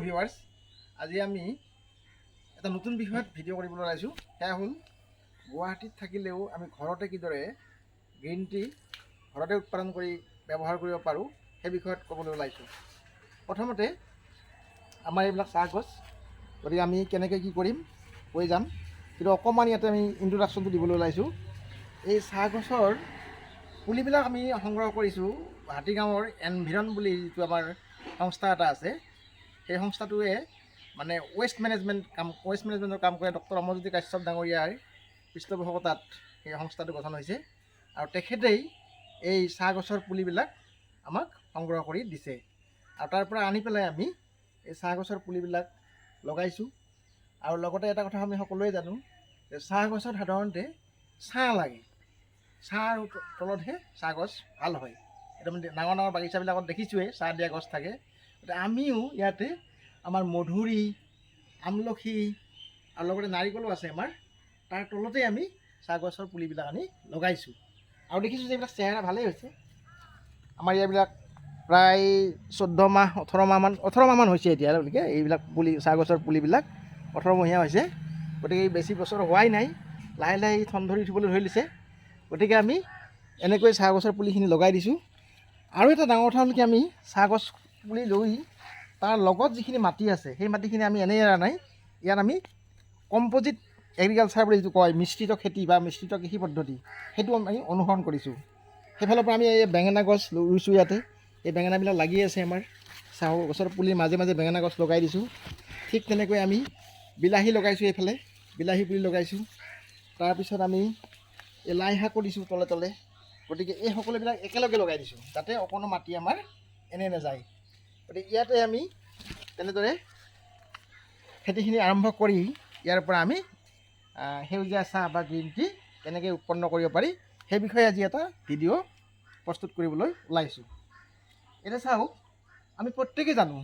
Viewers, আজি আমি এটা নতুন বিষয়ত ভিডিঅ' কৰিবলৈ ওলাইছোঁ। সেয়া হ'ল গুৱাহাটীত থাকিলেও আমি ঘৰতে কিদৰে গ্ৰীণ টি ঘৰতে উৎপাদন কৰি ব্যৱহাৰ কৰিব পাৰোঁ সেই বিষয়ত ক'বলৈ ওলাইছোঁ। প্ৰথমতে আমাৰ এইবিলাক চাহ গছ, গতিকে আমি কেনেকৈ কি কৰিম কৈ যাম, কিন্তু অকণমান ইয়াতে আমি ইন্ট্ৰডাকশ্যনটো দিবলৈ ওলাইছোঁ। এই চাহ গছৰ পুলিবিলাক আমি সংগ্ৰহ কৰিছোঁ হাতীগাঁৱৰ এনভিৰন বুলি যিটো আমাৰ সংস্থা এটা আছে, সেই সংস্থাটোৱে মানে ৱেষ্ট মেনেজমেণ্টৰ কাম কৰে। ডক্টৰ অমৰজ্যোতি কাশ্যপ ডাঙৰীয়াৰ পৃষ্ঠপোষকতাত সেই সংস্থাটো গঠন হৈছে আৰু তেখেতেই এই চাহ গছৰ পুলিবিলাক আমাক সংগ্ৰহ কৰি দিছে আৰু তাৰ পৰা আনি পেলাই আমি এই চাহ গছৰ পুলিবিলাক লগাইছোঁ। আৰু লগতে এটা কথা আমি সকলোৱে জানো যে চাহ গছত সাধাৰণতে ছাঁ লাগে, ছাঁৰ তলতহে চাহ গছ ভাল হয়। একদম ডাঙৰ ডাঙৰ বাগিচাবিলাকত দেখিছোঁৱেই চাহ দিয়া গছ থাকে। গতিকে আমিও ইয়াতে আমাৰ মধুৰি, আমলখি আৰু লগতে নাৰিকলো আছে আমাৰ, তাৰ তলতেই আমি চাহ গছৰ পুলিবিলাক আনি লগাইছোঁ আৰু দেখিছোঁ যে এইবিলাক চেহেৰা ভালেই হৈছে। আমাৰ ইয়াবিলাক প্ৰায় 14 মাহ 18 মাহমান হৈছে এতিয়া, গতিকে এইবিলাক পুলি চাহ গছৰ পুলিবিলাক 18 মহীয়া হৈছে। গতিকে বেছি বছৰ হোৱাই নাই, লাহে লাহে ঠন ধৰি উঠিবলৈ ধৰিছে। গতিকে আমি এনেকৈ চাহ গছৰ পুলিখিনি লগাই দিছোঁ। আৰু এটা ডাঙৰ কথা হ'ল কি, আমি চাহ গছ পুলি লৈ তাৰ লগত যিখিনি মাটি আছে সেই মাটিখিনি আমি এনেই এৰা নাই। ইয়াত আমি কম্প'জিট এগ্ৰিকালচাৰ বুলি যিটো কয়, মিশ্ৰিত খেতি বা মিশ্ৰিত কৃষি পদ্ধতি, সেইটো আমি অনুসৰণ কৰিছোঁ। সেইফালৰ পৰা আমি এই বেঙেনা গছ ৰুইছোঁ ইয়াতে। এই বেঙেনাবিলাক লাগি আছে আমাৰ চাহ গছৰ পুলিৰ মাজে মাজে বেঙেনা গছ লগাই দিছোঁ। ঠিক তেনেকৈ আমি বিলাহী লগাইছোঁ, এইফালে বিলাহী পুলি লগাইছোঁ। তাৰপিছত আমি এই লাই শাকো দিছোঁ তলে তলে। গতিকে এই সকলোবিলাক একেলগে লগাই দিছোঁ যাতে অকণো মাটি আমাৰ এনে নাযায়। গতিকে ইয়াতে আমি তেনেদৰে খেতিখিনি আৰম্ভ কৰি ইয়াৰ পৰা আমি সেউজীয়া চাহ বা গ্ৰীণ টি কেনেকৈ উৎপন্ন কৰিব পাৰি সেই বিষয়ে আজি এটা ভিডিঅ' প্ৰস্তুত কৰিবলৈ ওলাইছোঁ। এতিয়া চাওক, আমি প্ৰত্যেকেই জানো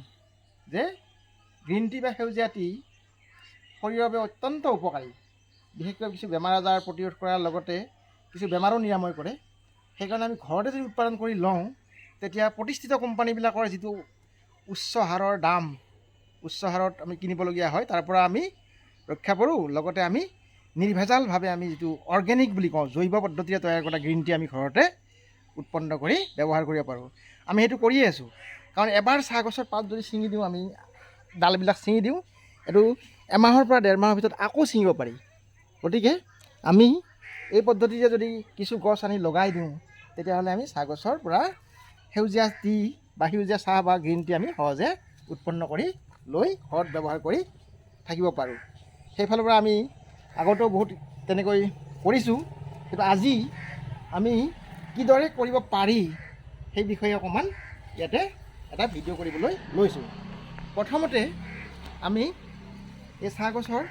যে গ্ৰীণ টি বা সেউজীয়া টি শৰীৰৰ বাবে অত্যন্ত উপকাৰী। বিশেষকৈ কিছু বেমাৰ আজাৰ প্ৰতিৰোধ কৰাৰ লগতে কিছু বেমাৰো নিৰাময় কৰে। সেইকাৰণে আমি ঘৰতে যদি উৎপাদন কৰি লওঁ, তেতিয়া প্ৰতিষ্ঠিত কোম্পানীবিলাকৰ যিটো উচ্চ হাৰৰ দাম, উচ্চ হাৰত আমি কিনিবলগীয়া হয়, তাৰ পৰা আমি ৰক্ষা পৰোঁ। লগতে আমি নিৰ্ভেজালভাৱে আমি যিটো অৰ্গেনিক বুলি কওঁ, জৈৱ পদ্ধতিৰে তৈয়াৰ কৰা গ্ৰীণ টি আমি ঘৰতে উৎপন্ন কৰি ব্যৱহাৰ কৰিব পাৰোঁ। আমি সেইটো কৰিয়ে আছোঁ। কাৰণ এবাৰ চাহ গছৰ পাত যদি ছিঙি দিওঁ, আমি ডালবিলাক ছিঙি দিওঁ, এইটো এমাহৰ পৰা 1.5 মাহৰ ভিতৰত আকৌ ছিঙিব পাৰি। গতিকে আমি এই পদ্ধতিৰে যদি কিছু গছ আনি লগাই দিওঁ, তেতিয়াহ'লে আমি চাহ গছৰ পৰা সেউজীয়া টি বা সেউজীয়া চাহ বা গ্ৰীণ টি আমি সহজে উৎপন্ন কৰি লৈ ঘৰত ব্যৱহাৰ কৰি থাকিব পাৰোঁ। সেইফালৰ পৰা আমি আগতেও বহুত তেনেকৈ কৰিছোঁ, কিন্তু আজি আমি কিদৰে কৰিব পাৰি সেই বিষয়ে অকণমান ইয়াতে এটা ভিডিঅ' কৰিবলৈ লৈছোঁ। প্ৰথমতে আমি এই চাহ গছৰ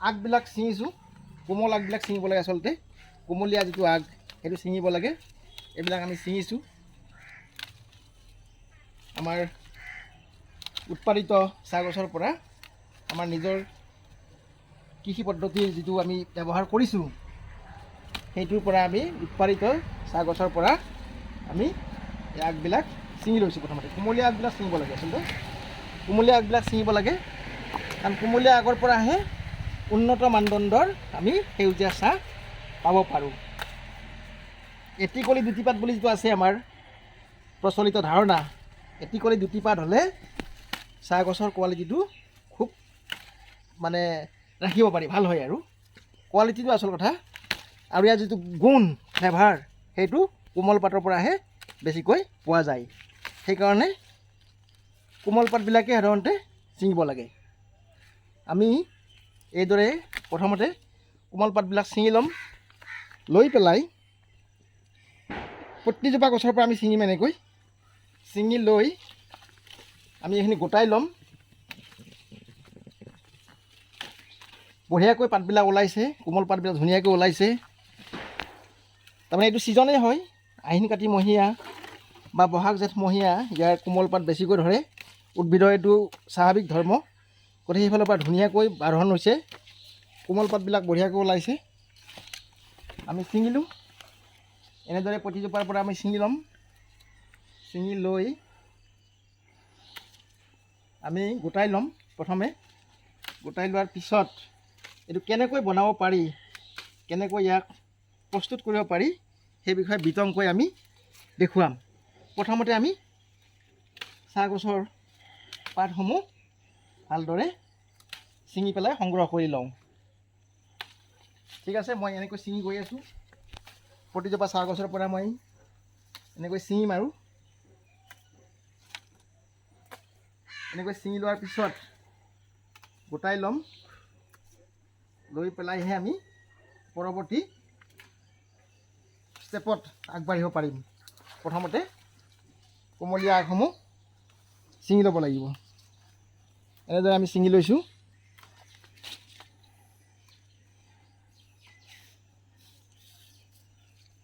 আগবিলাক ছিঙিছোঁ। কোমল আগবিলাক ছিঙিব লাগে, আচলতে কোমলীয়া যিটো আগ সেইটো ছিঙিব লাগে। এইবিলাক আমি ছিঙিছোঁ। আমাৰ উৎপাদিত চাহ গছৰ পৰা আমাৰ নিজৰ কৃষি পদ্ধতিৰ যিটো আমি ব্যৱহাৰ কৰিছোঁ, সেইটোৰ পৰা আমি উৎপাদিত চাহ গছৰ পৰা আমি এই আগবিলাক ছিঙি লৈছোঁ। প্ৰথমতে কোমলীয়া আগবিলাক ছিঙিব লাগে, আচলতে কোমলীয়া আগবিলাক ছিঙিব লাগে, কাৰণ কোমলীয়া আগৰ পৰাহে উন্নত মানদণ্ডৰ আমি সেউজীয়া চাহ পাব পাৰোঁ। এটি কলি দুটি পাত বুলি যিটো আছে আমাৰ প্ৰচলিত ধাৰণা, এটি কলি দুটি পাত হ'লে চাহ গছৰ কোৱালিটিটো খুব মানে ৰাখিব পাৰি, ভাল হয় আৰু কোৱালিটিটো আচল কথা। আৰু ইয়াৰ যিটো গুণ ফ্লেভাৰ, সেইটো কোমল পাতৰ পৰাহে বেছিকৈ পোৱা যায়। সেইকাৰণে কোমল পাতবিলাকে সাধাৰণতে ছিঙিব লাগে। আমি এইদৰে প্ৰথমতে কোমল পাতবিলাক ছিঙি ল'ম। লৈ পেলাই প্ৰতিজোপা গছৰ পৰা আমি ছিঙিম। এনেকৈ ছিঙি লৈ আমি এইখিনি গোটাই ল'ম। বঢ়িয়াকৈ পাতবিলাক ওলাইছে, কোমল পাতবিলাক ধুনীয়াকৈ ওলাইছে। তাৰমানে এইটো ছিজনেই হয়, আহিন কাতি মহীয়া বা বহাগ জেঠ মহীয়া ইয়াৰ কোমল পাত বেছিকৈ ধৰে। উদ্ভিদৰ এইটো স্বাভাৱিক ধৰ্ম। গতিকে সেইফালৰ পৰা ধুনীয়াকৈ বাঢ়ন হৈছে, কোমল পাতবিলাক বঢ়িয়াকৈ ওলাইছে। আমি ছিঙিলোঁ। এনেদৰে প্ৰতিজোপাৰ পৰা আমি ছিঙি ল'ম। ছিঙি লৈ আমি গোটাই ল'ম। প্ৰথমে গোটাই লোৱাৰ পিছত এইটো কেনেকৈ বনাব পাৰি, কেনেকৈ ইয়াক প্ৰস্তুত কৰিব পাৰি সেই বিষয়ে বিতংকৈ আমি দেখুৱাম। প্ৰথমতে আমি চাহ গছৰ পাতসমূহ ভালদৰে ছিঙি পেলাই সংগ্ৰহ কৰি লওঁ। ঠিক আছে, মই এনেকৈ ছিঙি গৈ আছোঁ। প্ৰতিজোপা চাহ গছৰ পৰা মই এনেকৈ ছিঙিম আৰু এনেকৈ ছিঙি লোৱাৰ পিছত গোটাই ল'ম। লৈ পেলাইহে আমি পৰৱৰ্তী ষ্টেপত আগবাঢ়িব পাৰিম। প্ৰথমতে কোমলীয়া আগসমূহ ছিঙি ল'ব লাগিব। এনেদৰে আমি ছিঙি লৈছোঁ।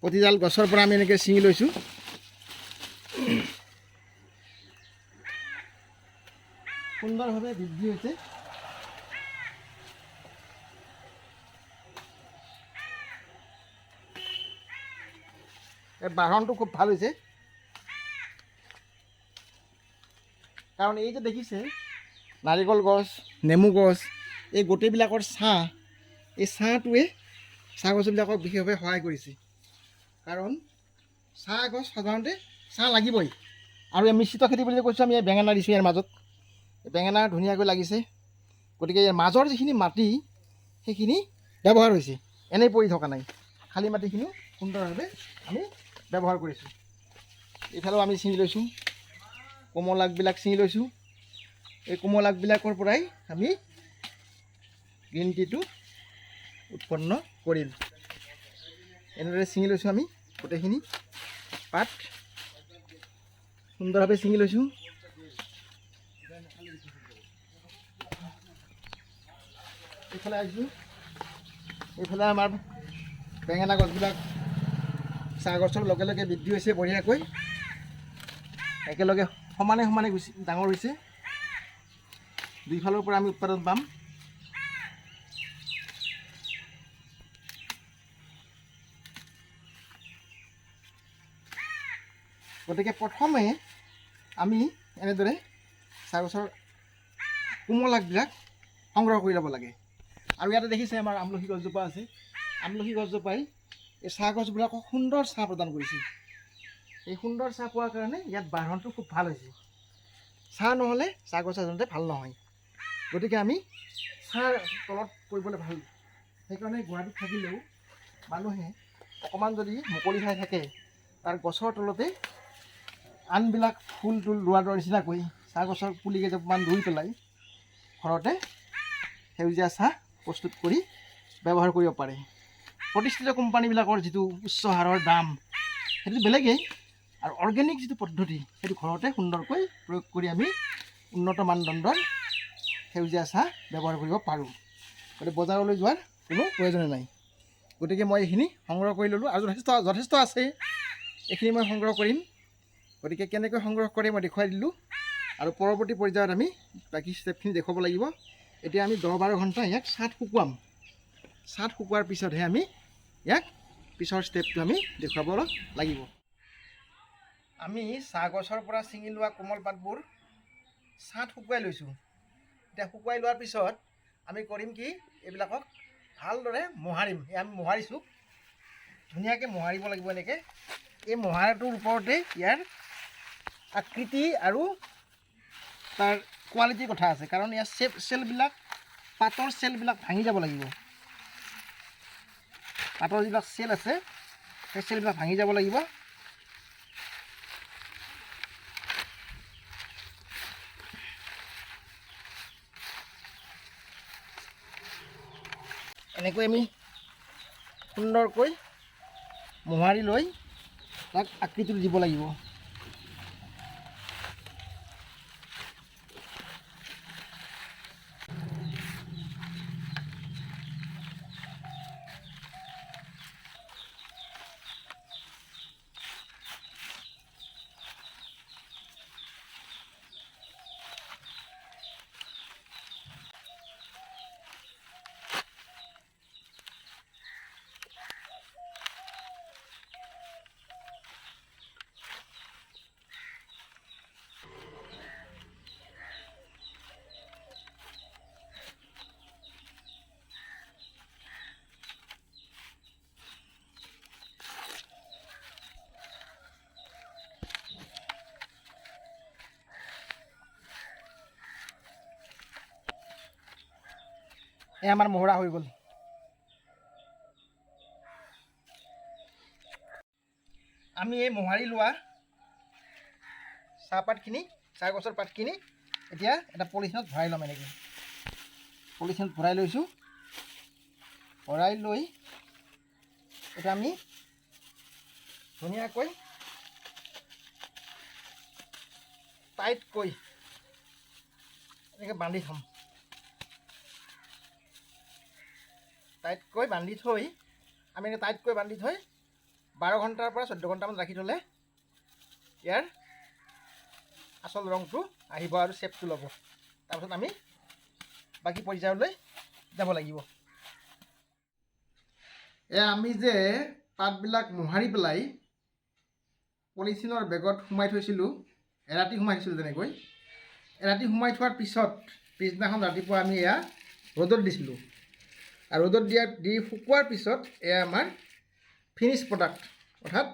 প্ৰতিডাল গছৰ পৰা আমি এনেকৈ ছিঙি লৈছোঁ। সুন্দৰভাৱে বৃদ্ধি হৈছে। বাঢ়নটো খুব ভাল হৈছে, কাৰণ এই যে দেখিছে নাৰিকল গছ, নেমু গছ, এই গোটেইবিলাকৰ ছাঁ, এই ছাঁটোৱে চাহ গছবিলাকক বিশেষভাৱে সহায় কৰিছে। কাৰণ চাহ গছ সাধাৰণতে ছাঁ লাগিবই। আৰু এই মিশ্ৰিত খেতি বুলি কৈছোঁ আমি, বেঙেনা দিছোঁ ইয়াৰ মাজত। বেঙেনা ধুনীয়াকৈ লাগিছে, গতিকে ইয়াৰ মাজৰ যিখিনি মাটি সেইখিনি ব্যৱহাৰ হৈছে, এনেই পৰি থকা নাই। খালী মাটিখিনিও সুন্দৰভাৱে আমি ব্যৱহাৰ কৰিছোঁ। এইফালেও আমি ছিঙি লৈছোঁ, কোমল আগবিলাক ছিঙি লৈছোঁ। এই কোমল আগবিলাকৰ পৰাই আমি গ্ৰীণ টিটো উৎপন্ন কৰিম। এনেদৰে ছিঙি লৈছোঁ আমি গোটেইখিনি পাত সুন্দৰভাৱে ছিঙি লৈছোঁ। এইফালে আহিছোঁ, এইফালে আমাৰ বেঙেনা গছবিলাক চাহ গছৰ লগে লগে বৃদ্ধি হৈছে বঢ়িয়াকৈ, একেলগে সমানে সমানে ডাঙৰ হৈছে। দুইফালৰ পৰা আমি উৎপাদন পাম। গতিকে প্ৰথমে আমি এনেদৰে চাহ গছৰ কোমল আগবিলাক সংগ্ৰহ কৰি ল'ব লাগে। আৰু ইয়াতে দেখিছে আমাৰ আমলখি গছজোপা আছে। আমলখি গছজোপাই এই চাহ গছবিলাকক সুন্দৰ ছাঁ প্ৰদান কৰিছে। এই সুন্দৰ ছাঁ পোৱাৰ কাৰণে ইয়াত বাঢ়নটো খুব ভাল হৈছে। ছাঁ নহ'লে চাহ গছ সাধাৰণতে ভাল নহয়। গতিকে আমি ছাঁ তলত কৰিবলৈ ভাল। সেইকাৰণে গুৱাহাটীত থাকিলেও মানুহে অকণমান যদি মুকলি ঠাই থাকে, তাৰ গছৰ তলতে আনবিলাক ফুল তুল ৰোৱাৰ নিচিনাকৈ চাহ গছৰ পুলি কেইজোপামান ৰুই পেলাই ঘৰতে সেউজীয়া চাহ প্ৰস্তুত কৰি ব্যৱহাৰ কৰিব পাৰে। প্ৰতিষ্ঠিত কোম্পানীবিলাকৰ যিটো উচ্চ হাৰৰ দাম সেইটো বেলেগেই, আৰু অৰ্গেনিক যিটো পদ্ধতি সেইটো ঘৰতে সুন্দৰকৈ প্ৰয়োগ কৰি আমি উন্নত মানদণ্ডৰ সেউজীয়া চাহ ব্যৱহাৰ কৰিব পাৰোঁ। গতিকে বজাৰলৈ যোৱাৰ কোনো প্ৰয়োজনে নাই। গতিকে মই এইখিনি সংগ্ৰহ কৰি ল'লোঁ, আৰু যথেষ্ট আছে, এইখিনি মই সংগ্ৰহ কৰিম। গতিকে কেনেকৈ সংগ্ৰহ কৰে মই দেখুৱাই দিলোঁ, আৰু পৰৱৰ্তী পৰ্যায়ত আমি বাকী ষ্টেপখিনি দেখুৱাব লাগিব। এতিয়া আমি 10-12 ঘণ্টা ইয়াক ছাঁত শুকুৱাম। ছাঁত শুকোৱাৰ পিছতহে আমি ইয়াক পিছৰ ষ্টেপটো আমি দেখুৱাব লাগিব। আমি চাহ গছৰ পৰা ছিঙি লোৱা কোমল পাতবোৰ ছাঁত শুকুৱাই লৈছোঁ। এতিয়া শুকুৱাই লোৱাৰ পিছত আমি কৰিম কি, এইবিলাকক ভালদৰে মোহাৰিম। আমি মোহাৰিছোঁ, ধুনীয়াকৈ মোহাৰিব লাগিব এনেকৈ। এই মোহাৰাটোৰ ওপৰতে ইয়াৰ আকৃতি আৰু তাৰ কোৱালিটিৰ কথা আছে। কাৰণ ইয়াৰ চেলবিলাক, পাতৰ চেলবিলাক ভাঙি যাব লাগিব। পাতৰ যিবিলাক চেল আছে সেই চেলবিলাক ভাঙি যাব লাগিব। এনেকৈ আমি সুন্দৰকৈ মোহাৰি লৈ তাক আকৃতিটো দিব লাগিব। এই আমাৰ মোহৰা হৈ গ'ল। আমি এই মোহাৰি লোৱা চাহপাতখিনি, চাহ গছৰ পাতখিনি এতিয়া এটা পলিথিনত ভৰাই ল'ম। এনেকৈ পলিথিনত ভৰাই লৈছোঁ। ভৰাই লৈ এতিয়া আমি ধুনীয়াকৈ টাইটকৈ এনেকৈ বান্ধি থ'ম। টাইটকৈ বান্ধি থৈ আমি এনেকৈ টাইটকৈ বান্ধি থৈ 12 ঘণ্টাৰ পৰা 14 ঘণ্টামান ৰাখি থ'লে ইয়াৰ আচল ৰংটো আহিব আৰু শ্বেপটো ল'ব। তাৰপিছত আমি বাকী পৰ্যায়লৈ যাব লাগিব। এয়া আমি যে পাতবিলাক মোহাৰি পেলাই পলিথিনৰ বেগত সোমাই থৈছিলোঁ, এৰাতি সোমাই থৈছিলোঁ। তেনেকৈ এৰাতি সোমাই থোৱাৰ পিছত পিছদিনাখন ৰাতিপুৱা আমি এয়া ৰ'দত দিছিলোঁ। আৰু ৰ'দত দি শুকোৱাৰ পিছত এয়া আমাৰ ফিনিছ প্ৰডাক্ট, অৰ্থাৎ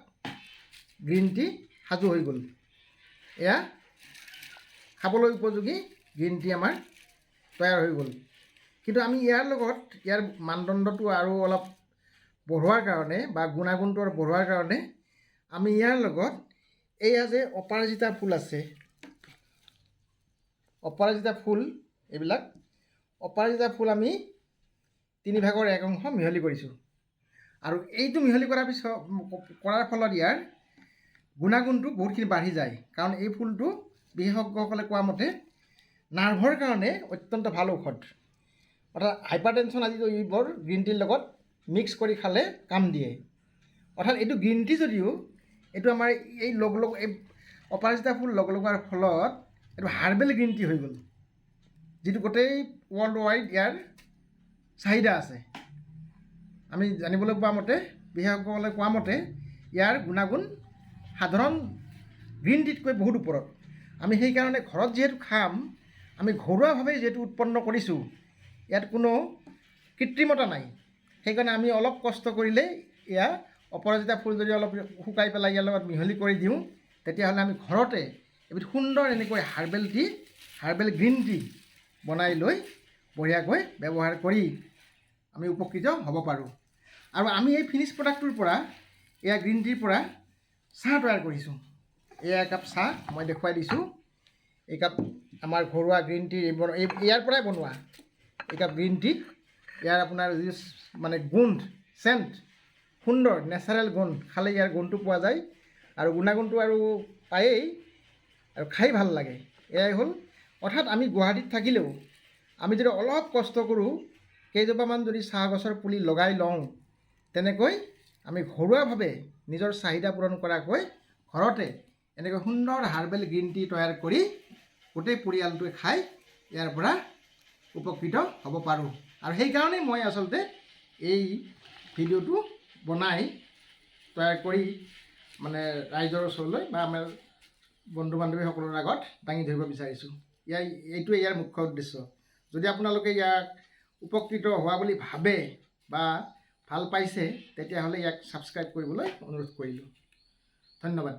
গ্ৰীণ টি সাজু হৈ গ'ল। এয়া খাবলৈ উপযোগী গ্ৰীণ টি আমাৰ তৈয়াৰ হৈ গ'ল। কিন্তু আমি ইয়াৰ লগত ইয়াৰ মানদণ্ডটো আৰু অলপ বঢ়োৱাৰ কাৰণে বা গুণাগুণটো আৰু বঢ়োৱাৰ কাৰণে আমি ইয়াৰ লগত এয়া যে অপৰাজিতা ফুল আছে, অপৰাজিতা ফুল, এইবিলাক অপৰাজিতা ফুল আমি 3/1 অংশ মিহলি কৰিছোঁ। আৰু এইটো মিহলি কৰাৰ ফলত ইয়াৰ গুণাগুণটো বহুতখিনি বাঢ়ি যায়। কাৰণ এই ফুলটো বিশেষজ্ঞসকলে কোৱা মতে নাৰ্ভৰ কাৰণে অত্যন্ত ভাল ঔষধ। অৰ্থাৎ হাইপাৰ টেনশ্যন আদি এইবোৰ গ্ৰীণ টিৰ লগত মিক্স কৰি খালে কাম দিয়ে। অৰ্থাৎ এইটো গ্ৰীণ টি যদিও এইটো আমাৰ এই এই অপৰাজিতা ফুল লগোৱাৰ ফলত এইটো হাৰ্বেল গ্ৰীণ টি হৈ গ'ল, যিটো গোটেই ৱৰ্ল্ড ৱাইড ইয়াৰ চাহিদা আছে। আমি জানিবলৈ পোৱা মতে, বিশেষজ্ঞসকলে কোৱা মতে ইয়াৰ গুণাগুণ সাধাৰণ গ্ৰীণ টিতকৈ বহুত ওপৰত। আমি সেইকাৰণে ঘৰত যিহেতু খাম, আমি ঘৰুৱাভাৱে যিহেতু উৎপন্ন কৰিছোঁ, ইয়াত কোনো কৃত্ৰিমতা নাই। সেইকাৰণে আমি অলপ কষ্ট কৰিলে এয়া অপৰাজিতা ফুল যদি অলপ শুকাই পেলাই ইয়াৰ লগত মিহলি কৰি দিওঁ, তেতিয়াহ'লে আমি ঘৰতে এবিধ সুন্দৰ এনেকৈ হাৰ্বেল গ্ৰীণ টি বনাই লৈ বঢ়িয়াকৈ ব্যৱহাৰ কৰি আমি উপকৃত হ'ব পাৰোঁ। আৰু আমি এই ফিনিছ প্ৰডাক্টটোৰ পৰা, এয়া গ্ৰীণ টিৰ পৰা চাহ তৈয়াৰ কৰিছোঁ। এয়া একাপ চাহ মই দেখুৱাই দিছোঁ। একাপ আমাৰ ঘৰুৱা গ্ৰীণ টি ইয়াৰ পৰাই বনোৱা একাপ গ্ৰীণ টি। ইয়াৰ আপোনাৰ যি মানে গোন্ধ, চেণ্ট সুন্দৰ নেচাৰেল গোন্ধ, খালে ইয়াৰ গোন্ধটো পোৱা যায় আৰু গুণাগুণটো আৰু পায়েই, আৰু খাই ভাল লাগে। এয়াই হ'ল, অৰ্থাৎ আমি গুৱাহাটীত থাকিলেও আমি যদি অলপ কষ্ট কৰোঁ, কেইজোপামান যদি চাহ গছৰ পুলি লগাই লওঁ, তেনেকৈ আমি ঘৰুৱাভাৱে নিজৰ চাহিদা পূৰণ কৰাকৈ ঘৰতে এনেকৈ সুন্দৰ হাৰ্বেল গ্ৰীণ টি তৈয়াৰ কৰি গোটেই পৰিয়ালটোৱে খাই ইয়াৰ পৰা উপকৃত হ'ব পাৰোঁ। আৰু সেইকাৰণেই মই আচলতে এই ভিডিঅ'টো বনাই তৈয়াৰ কৰি মানে ৰাইজৰ ওচৰলৈ বা আমাৰ বন্ধু বান্ধৱীসকলৰ আগত দাঙি ধৰিব বিচাৰিছোঁ। এইটোৱে ইয়াৰ মুখ্য উদ্দেশ্য। যদি আপোনালোকে ইয়াক উপকৃত হোৱা বুলি ভাবে বা ভাল পাইছে, তেতিয়াহ'লে ইয়াক ছাবস্ক্ৰাইব কৰিবলৈ অনুৰোধ কৰিলোঁ। ধন্যবাদ।